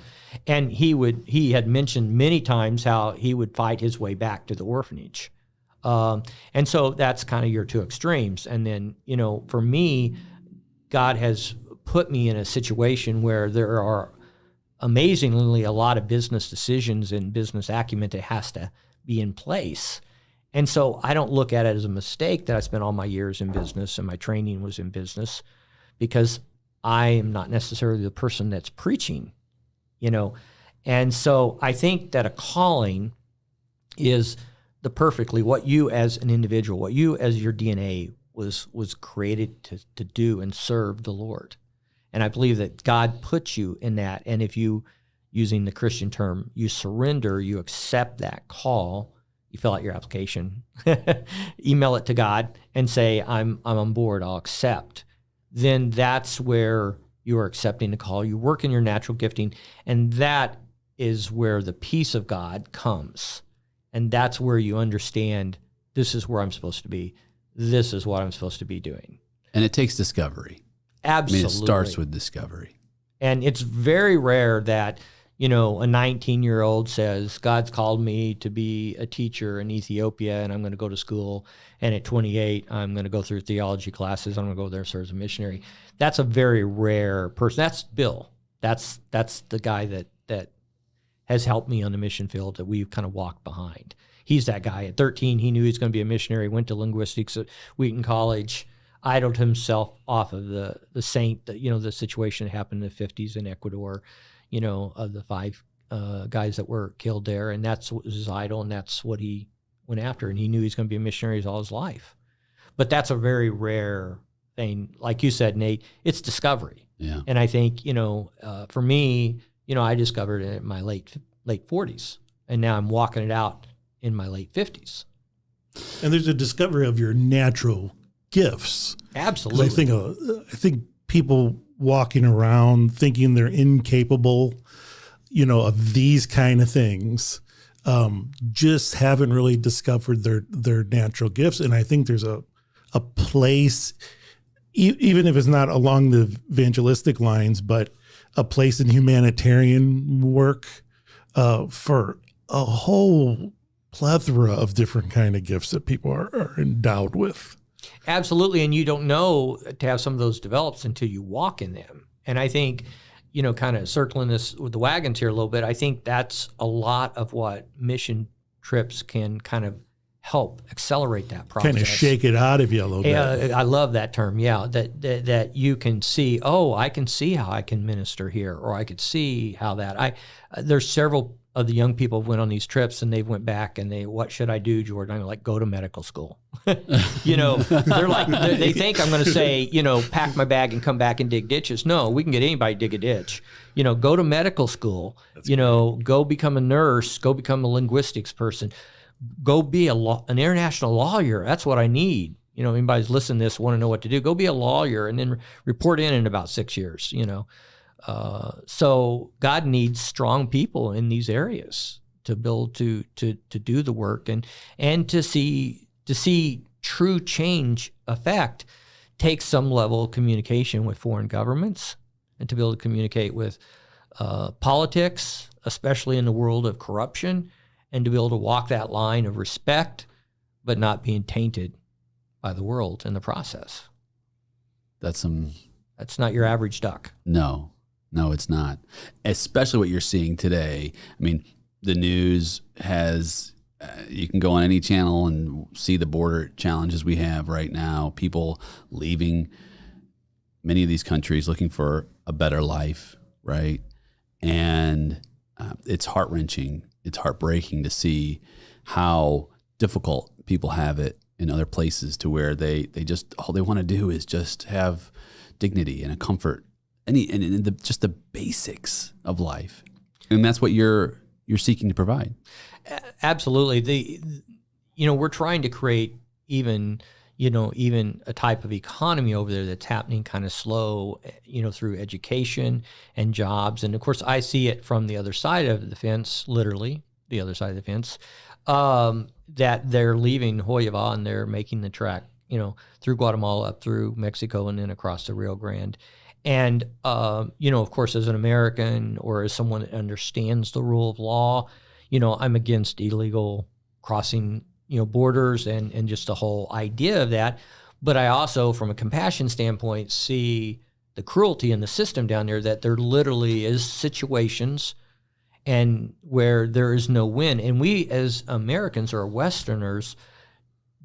And he had mentioned many times how he would fight his way back to the orphanage. And so that's kind of your two extremes. And then, you know, for me, God has put me in a situation where there are amazingly a lot of business decisions and business acumen that has to be in place. And so I don't look at it as a mistake that I spent all my years in business and my training was in business, because I am not necessarily the person that's preaching, you know. And so I think that a calling is the perfectly what you as an individual, what you as your DNA was created to do and serve the Lord. And I believe that God puts you in that. And if you, using the Christian term, you surrender, you accept that call, you fill out your application, email it to God and say, I'm on board, I'll accept. Then that's where you are accepting the call. You work in your natural gifting, and that is where the peace of God comes. And that's where you understand, this is where I'm supposed to be. This is what I'm supposed to be doing. And it takes discovery. Absolutely. I mean, it starts with discovery. And it's very rare that, you know, a 19-year-old says, God's called me to be a teacher in Ethiopia, and I'm going to go to school. And at 28, I'm going to go through theology classes. I'm going to go there serve as a missionary. That's a very rare person. That's Bill. That's the guy that has helped me on the mission field that we've kind of walked behind. He's that guy. At 13, he knew he was going to be a missionary, went to linguistics at Wheaton College, idled himself off of the saint, the situation that happened in the 50s in Ecuador, you know, of the 5 guys that were killed there. And that's what was his idol, and that's what he went after. And he knew he was going to be a missionary all his life. But that's a very rare thing. Like you said, Nate, it's discovery. Yeah. And I think, for me, I discovered it in my late 40s, and now I'm walking it out in my late 50s. And there's a discovery of your natural gifts. Absolutely. I think people walking around thinking they're incapable, of these kind of things, just haven't really discovered their natural gifts. And I think there's a place, even if it's not along the evangelistic lines, but a place in humanitarian work for a whole plethora of different kind of gifts that people are endowed with. Absolutely. And you don't know to have some of those developed until you walk in them. And I think, kind of circling this with the wagons here a little bit, I think that's a lot of what mission trips can kind of help accelerate that process. Kind of shake it out of you a little bit. I love that term. Yeah. That you can see, I can see how I can minister here, or I could see how that there's several of the young people went on these trips and they went back and what should I do, Jordan? I'm like, go to medical school. They're like, they think I'm going to say, pack my bag and come back and dig ditches. No, we can get anybody to dig a ditch. Go to medical school. That's great. Go become a nurse. Go become a linguistics person. Go be an international lawyer. That's what I need. Anybody's listening to this, want to know what to do. Go be a lawyer and then report in about 6 years. So God needs strong people in these areas to build to do the work and to see true change effect takes some level of communication with foreign governments and to be able to communicate with politics, especially in the world of corruption, and to be able to walk that line of respect, but not being tainted by the world in the process. That's not your average duck. No, it's not. Especially what you're seeing today. I mean, the news has, you can go on any channel and see the border challenges we have right now. People leaving many of these countries looking for a better life, right? And it's heart-wrenching. It's heartbreaking to see how difficult people have it in other places, to where they just, all they want to do is just have dignity and a comfort, just the basics of life. And that's what you're seeking to provide. Absolutely. We're trying to create even a type of economy over there that's happening kind of slow, through education and jobs. And of course, I see it from the other side of the fence, literally the other side of the fence, that they're leaving Hoyava and they're making the trek through Guatemala, up through Mexico, and then across the Rio Grande. And, of course, as an American or as someone that understands the rule of law, I'm against illegal crossing, borders and just the whole idea of that. But I also, from a compassion standpoint, see the cruelty in the system down there, that there literally is situations and where there is no win. And we as Americans or Westerners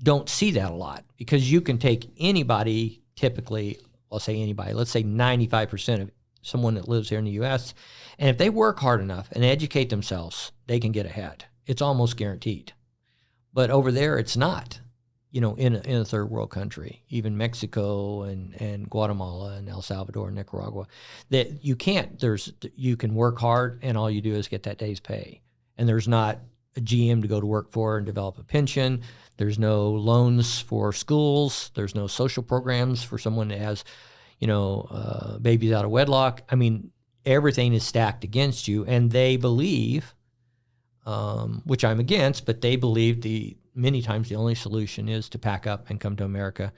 don't see that a lot, because you can take anybody, typically, I'll say anybody, let's say 95% of someone that lives here in the U.S., and if they work hard enough and educate themselves, they can get ahead. It's almost guaranteed. But over there, it's not, in a third world country, even Mexico and Guatemala and El Salvador and Nicaragua, that you can't, you can work hard and all you do is get that day's pay. And there's not a GM to go to work for and develop a pension. There's no loans for schools. There's no social programs for someone that has, babies out of wedlock. I mean, everything is stacked against you. And they believe, which I'm against, but they believe many times the only solution is to pack up and come to America,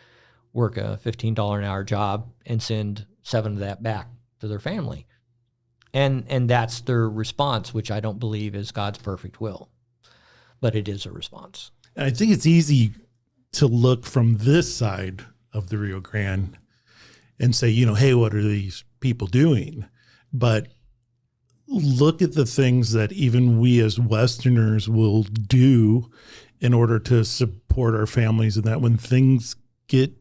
work a $15 an hour job, and send 7 of that back to their family. And that's their response, which I don't believe is God's perfect will, but it is a response. I think it's easy to look from this side of the Rio Grande and say, hey, what are these people doing? But look at the things that even we as Westerners will do in order to support our families, and that when things get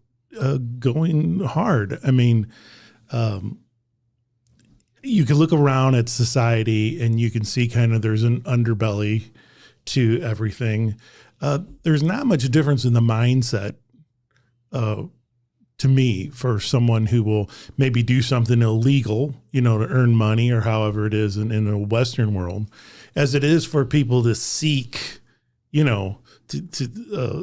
going hard. I mean, you can look around at society and you can see kind of there's an underbelly to everything. There's not much difference in the mindset to me for someone who will maybe do something illegal, to earn money or however it is in a Western world, as it is for people to seek, to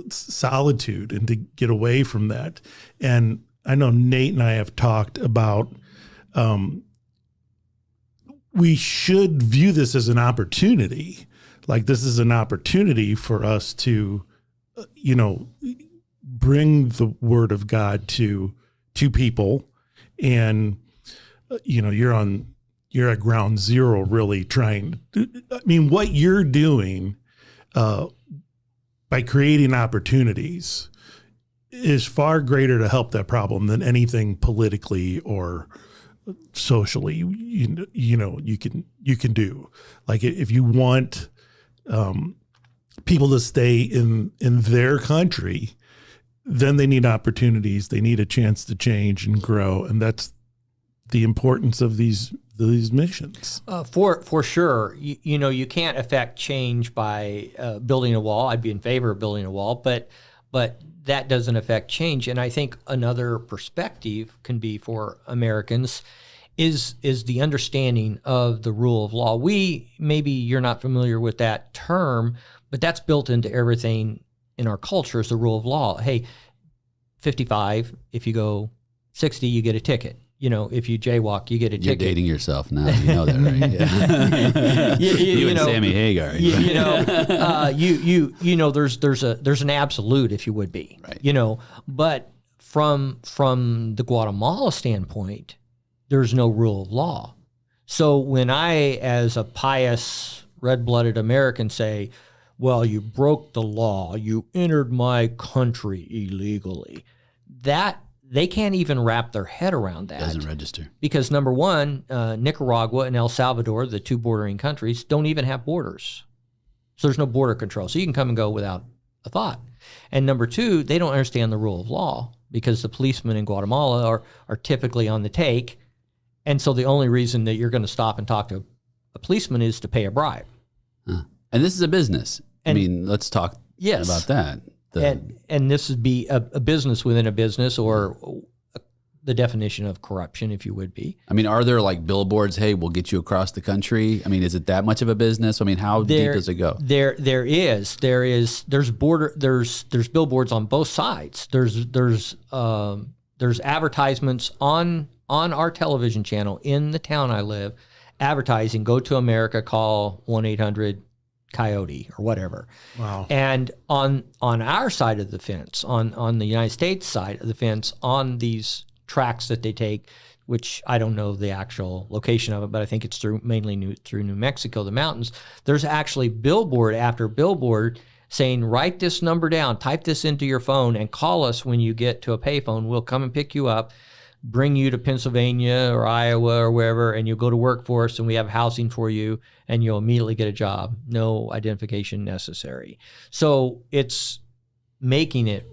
solitude and to get away from that. And I know Nate and I have talked about we should view this as an opportunity. Like, this is an opportunity for us to, bring the word of God to people. And, you're at ground zero, really trying to, what you're doing by creating opportunities is far greater to help that problem than anything politically or socially, you can do. Like, if you want people to stay in their country, then they need opportunities. They need a chance to change and grow. And that's the importance of these missions. For sure. You can't affect change by building a wall. I'd be in favor of building a wall, but that doesn't affect change. And I think another perspective can be for Americans is the understanding of the rule of law. Maybe you're not familiar with that term, but that's built into everything in our culture is the rule of law. Hey, 55, if you go 60, you get a ticket. If you jaywalk, you get a ticket. You're dating yourself now. You know that, right? Yeah. you and Sammy Hagar. There's an absolute, if you would be. Right. But from the Guatemala standpoint, there's no rule of law. So when I, as a pious, red-blooded American, say, well, you broke the law, you entered my country illegally, that they can't even wrap their head around that. Doesn't register. Because number one, Nicaragua and El Salvador, the two bordering countries, don't even have borders. So there's no border control. So you can come and go without a thought. And number two, they don't understand the rule of law because the policemen in Guatemala are typically on the take. And so the only reason that you're going to stop and talk to a policeman is to pay a bribe. And this is a business. Let's talk about that. And this would be a business within a business, or the definition of corruption, if you would be. Are there like billboards? Hey, we'll get you across the country. Is it that much of a business? How deep does it go? There's billboards on both sides. There's advertisements on our television channel in the town I live, advertising, go to America, call 1-800 coyote or whatever. Wow. And on our side of the fence, on the United States side of the fence, on these tracks that they take, which I don't know the actual location of it, but I think it's mainly through New Mexico, the mountains, there's actually billboard after billboard saying, write this number down, type this into your phone, and call us when you get to a payphone. We'll come and pick you up, bring you to Pennsylvania or Iowa or wherever, and you'll go to work for us, and we have housing for you, and you'll immediately get a job. No identification necessary. So it's making it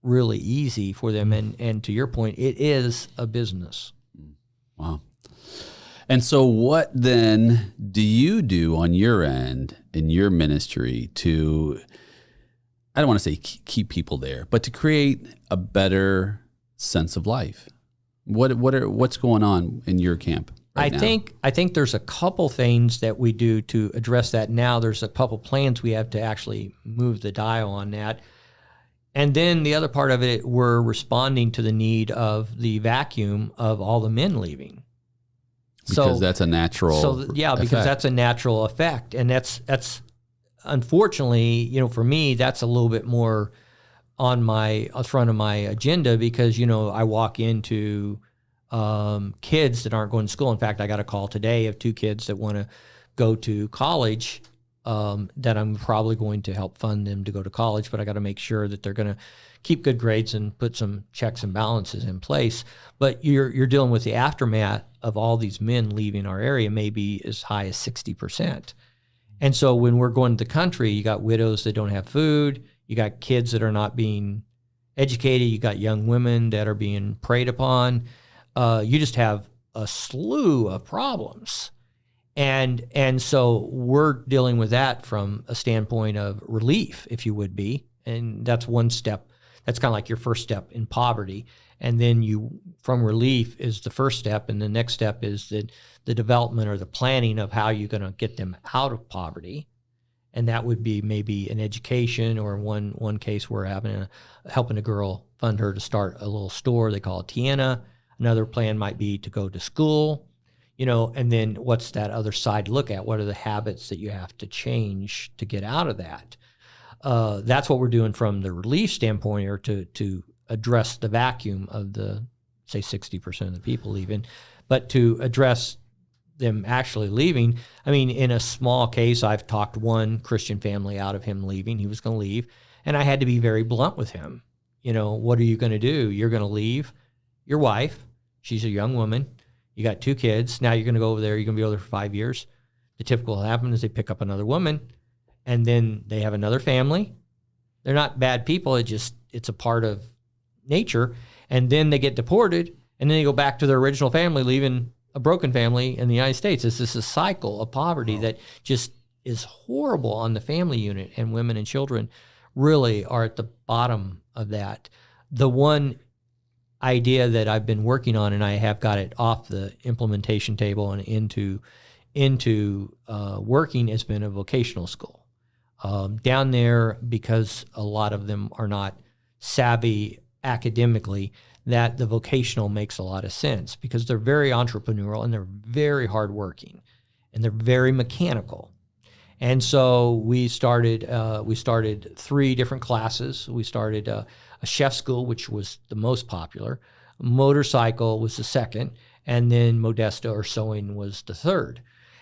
really easy for them. And to your point, it is a business. Wow. And so what then do you do on your end in your ministry to, I don't want to say keep people there, but to create a better sense of life? What's going on in your camp right now? I think there's a couple things that we do to address that now. There's a couple plans we have to actually move the dial on that. And then the other part of it, we're responding to the need of the vacuum of all the men leaving. Because that's a natural because effect. that's a natural effect. And that's unfortunately, for me, that's a little bit more on my front of my agenda because, I walk into kids that aren't going to school. In fact, I got a call today of 2 kids that want to go to college that I'm probably going to help fund them to go to college, but I got to make sure that they're going to keep good grades and put some checks and balances in place. But you're dealing with the aftermath of all these men leaving our area, maybe as high as 60%. And so when we're going to the country, you got widows that don't have food, you got kids that are not being educated, you got young women that are being preyed upon. You just have a slew of problems. And so we're dealing with that from a standpoint of relief, if you would be. And that's one step. That's kind of like your first step in poverty. And then from relief is the first step. And the next step is the development or the planning of how you're going to get them out of poverty. And that would be maybe an education, or in one case we're helping a girl, fund her to start a little store. They call it Tiana. Another plan might be to go to school, and then what's that other side to look at? What are the habits that you have to change to get out of that? That's what we're doing from the relief standpoint, or to address the vacuum of the, say, 60% of the people leaving. But to address them actually leaving, I mean, in a small case, I've talked one Christian family out of him leaving. He was going to leave, and I had to be very blunt with him. What are you going to do? You're going to leave your wife. She's a young woman. You got 2 kids. Now you're going to go over there. You're going to be over there for 5 years. The typical happen is they pick up another woman, and then they have another family. They're not bad people. It's a part of nature. And then they get deported, and then they go back to their original family, leaving a broken family in the United States. It's just a cycle of poverty that just is horrible on the family unit, and women and children really are at the bottom of that. The one idea that I've been working on, and I have got it off the implementation table and into working, has been a vocational school. Down there, because a lot of them are not savvy academically, that the vocational makes a lot of sense because they're very entrepreneurial and they're very hardworking and they're very mechanical. And so we started 3 different classes. We started a chef school, which was the most popular. Motorcycle was the second, and then Modesta or sewing was the third.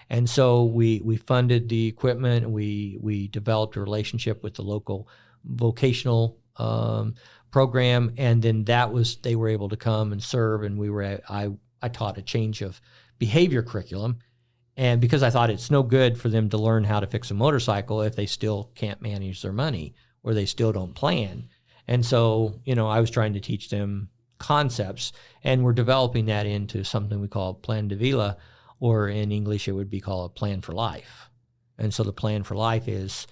And so we funded the equipment, and we developed a relationship with the local vocational program, and then they were able to come and serve, and I taught a change of behavior curriculum. And because I thought it's no good for them to learn how to fix a motorcycle if they still can't manage their money or they still don't plan. And so, I was trying to teach them concepts, and we're developing that into something we call plan de vida, or in English it would be called a plan for life. And so the plan for life is,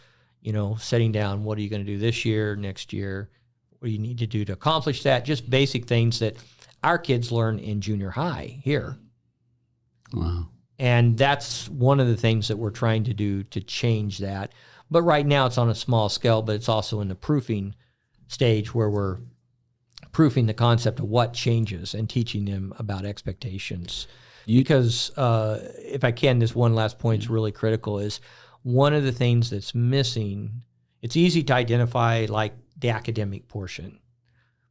setting down, what are you going to do this year, next year, what do you need to do to accomplish that? Just basic things that our kids learn in junior high here. Wow. And that's one of the things that we're trying to do to change that. But right now it's on a small scale, but it's also in the proofing stage where we're proofing the concept of what changes and teaching them about expectations. Because if I can, this one last point is really critical, is one of the things that's missing, it's easy to identify like the academic portion,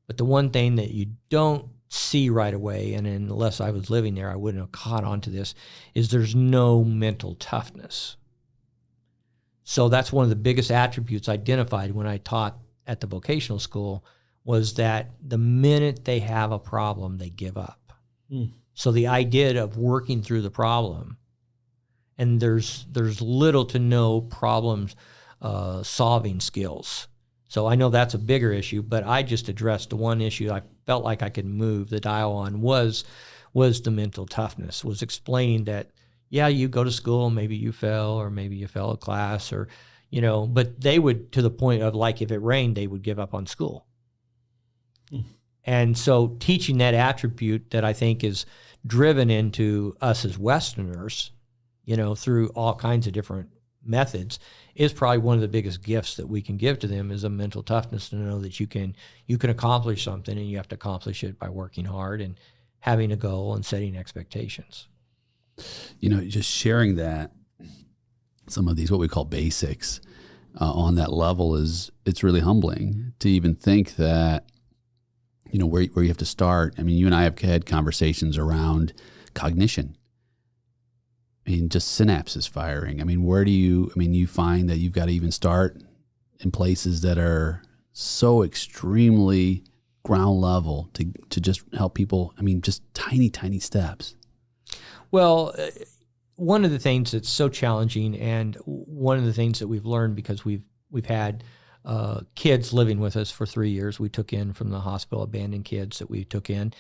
but the one thing that you don't see right away, and unless I was living there, I wouldn't have caught on to this, is there's no mental toughness. So that's one of the biggest attributes identified when I taught at the vocational school, was that the minute they have a problem, they give up. So the idea of working through the problem, and there's little to no problems solving skills. So I know that's a bigger issue, but I just addressed the one issue I felt like I could move the dial on was the mental toughness, was explaining that, yeah, you go to school, maybe you fell, or maybe you fell a class, or, but they would, to the point of like if it rained, they would give up on school. And so teaching that attribute that I think is driven into us as Westerners, through all kinds of different methods, is probably one of the biggest gifts that we can give to them, is a mental toughness to know that you can accomplish something, and you have to accomplish it by working hard and having a goal and setting expectations. Just sharing that, some of these, what we call basics, on that level it's really humbling to even think that, where you have to start. I mean, you and I have had conversations around cognition. I mean, just synapses firing. I mean, you find that you've got to even start in places that are so extremely ground level to just help people. I mean, just tiny, tiny steps. Well, one of the things that's so challenging, and one of the things that we've learned, because we've had kids living with us for 3 years, we took in from the hospital, abandoned kids that we took in,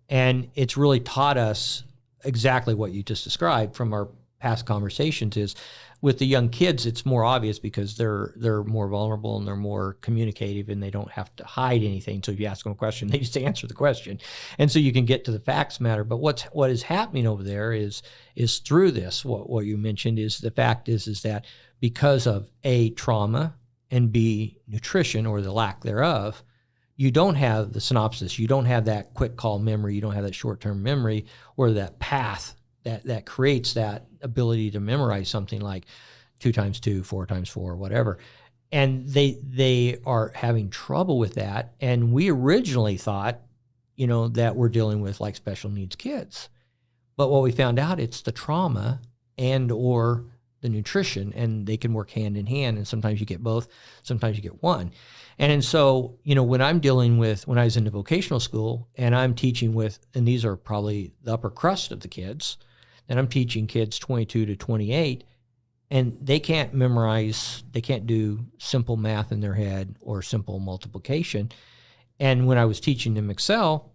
and it's really taught us exactly what you just described from our past conversations. Is with the young kids, it's more obvious because they're more vulnerable and they're more communicative, and they don't have to hide anything. So if you ask them a question, they just answer the question, and so you can get to the facts matter. But what is happening over there is through this, what you mentioned, is the fact is that because of A, trauma, and B, nutrition or the lack thereof, you don't have the synopsis, you don't have that quick call memory, you don't have that short-term memory, or that path that creates that ability to memorize something like 2 times 2, 4 times 4, whatever. And they are having trouble with that. And we originally thought, that we're dealing with like special needs kids. But what we found out, it's the trauma and or the nutrition, and they can work hand in hand. And sometimes you get both, sometimes you get one. And so, when I'm dealing with, when I was in the vocational school and I'm teaching with, and these are probably the upper crust of the kids, and I'm teaching kids 22 to 28, and they can't memorize, they can't do simple math in their head or simple multiplication. And when I was teaching them Excel,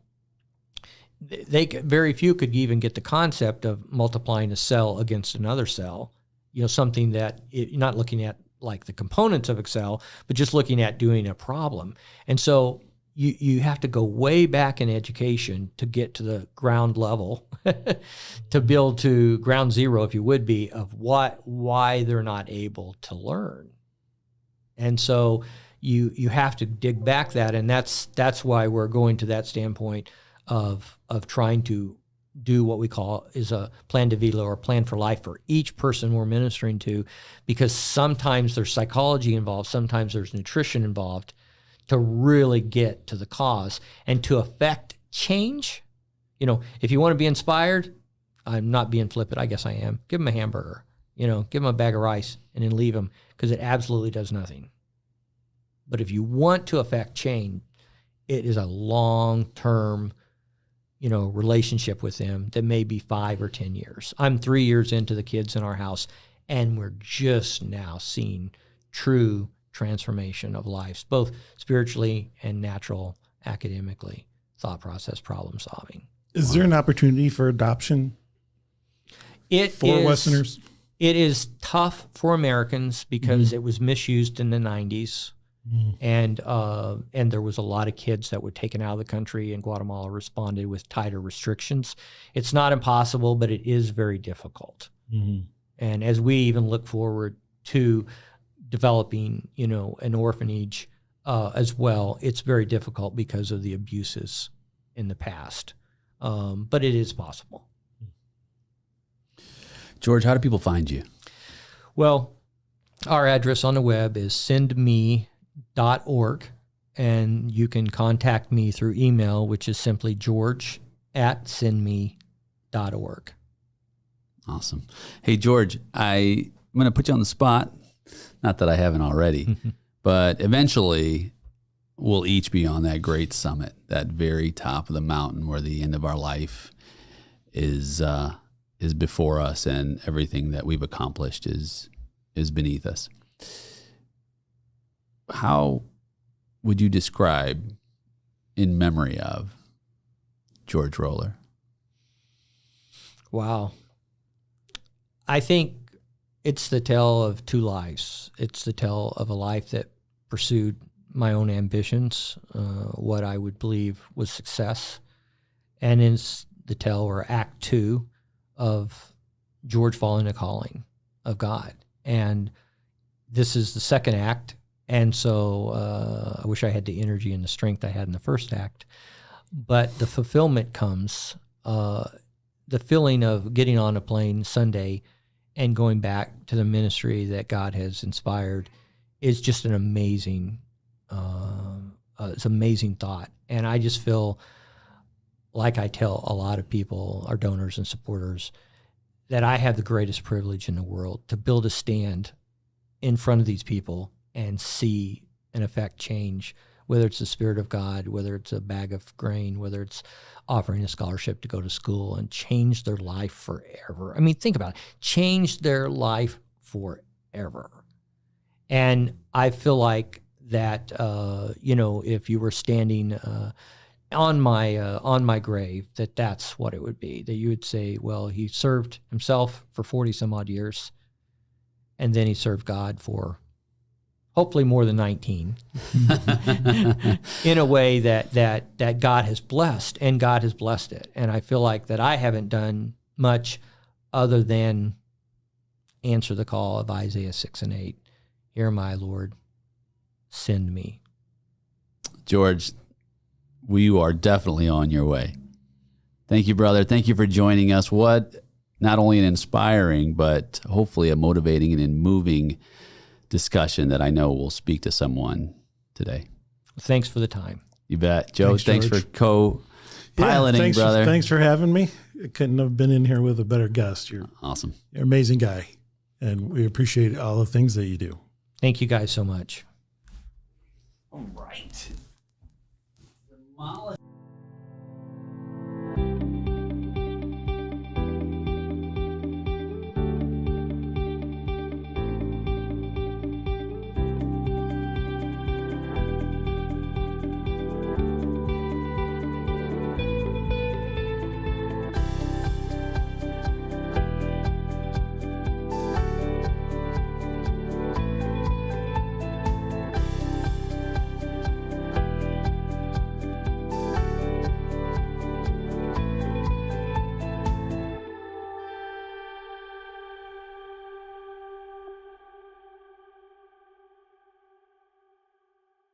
very few could even get the concept of multiplying a cell against another cell. Something that you're not looking at like the components of Excel, but just looking at doing a problem. And so you have to go way back in education to get to the ground level, to build to ground zero, if you would be, of why they're not able to learn. And so you have to dig back that, and that's why we're going to that standpoint of trying to do what we call is a plan de vida, or a plan for life, for each person we're ministering to, because sometimes there's psychology involved, sometimes there's nutrition involved, to really get to the cause and to affect change. If you want to be inspired, I'm not being flippant, I guess I am, give them a hamburger, give them a bag of rice and then leave them, because it absolutely does nothing. But if you want to affect change, it is a long-term relationship with them that may be 5 or 10 years. I'm 3 years into the kids in our house, and we're just now seeing true transformation of lives, both spiritually and natural, academically, thought process, problem solving. Is there an opportunity for adoption for Westerners? It is tough for Americans because it was misused in the 90s. And there was a lot of kids that were taken out of the country, and Guatemala responded with tighter restrictions. It's not impossible, but it is very difficult. And as we even look forward to developing, an orphanage as well, it's very difficult because of the abuses in the past. But it is possible. George, how do people find you? Well, Our address on the web is sendme.org, and you can contact me through email, which is simply george@sendme.org. Awesome. Hey, George, I'm going to put you on the spot. Not that I haven't already, but eventually we'll each be on that great summit, that very top of the mountain where the end of our life is before us, and everything that we've accomplished is beneath us. How would you describe, in memory of, George Roller? Wow. I think it's the tale of two lives. It's the tale of a life that pursued my own ambitions, what I would believe was success. And it's the tale, or act two, of George following the calling of God. And this is the second act. And so I wish I had the energy and the strength I had in the first act. But the fulfillment comes, the feeling of getting on a plane Sunday and going back to the ministry that God has inspired is just an amazing, it's an amazing thought. And I just feel like I tell a lot of people, our donors and supporters, that I have the greatest privilege in the world to build a stand in front of these people and see an effect change, whether it's the Spirit of God, whether it's a bag of grain, whether it's offering a scholarship to go to school, and change their life forever. I mean, think about it. Change their life forever. And I feel like that, if you were standing on my grave, that's what it would be, that you would say, well, he served himself for 40 some odd years, and then he served God for hopefully more than 19 in a way that God has blessed, and God has blessed it. And I feel like that I haven't done much other than answer the call of Isaiah 6:8. Here am I, Lord, send me. George, we are definitely on your way. Thank you, brother. Thank you for joining us. What not only an inspiring, but hopefully a motivating and moving discussion that I know will speak to someone today. Thanks for the time. You bet. Joe, thanks for co-piloting, brother. Thanks for having me. I couldn't have been in here with a better guest. You're awesome. You're an amazing guy, and we appreciate all the things that you do. Thank you guys so much. All right.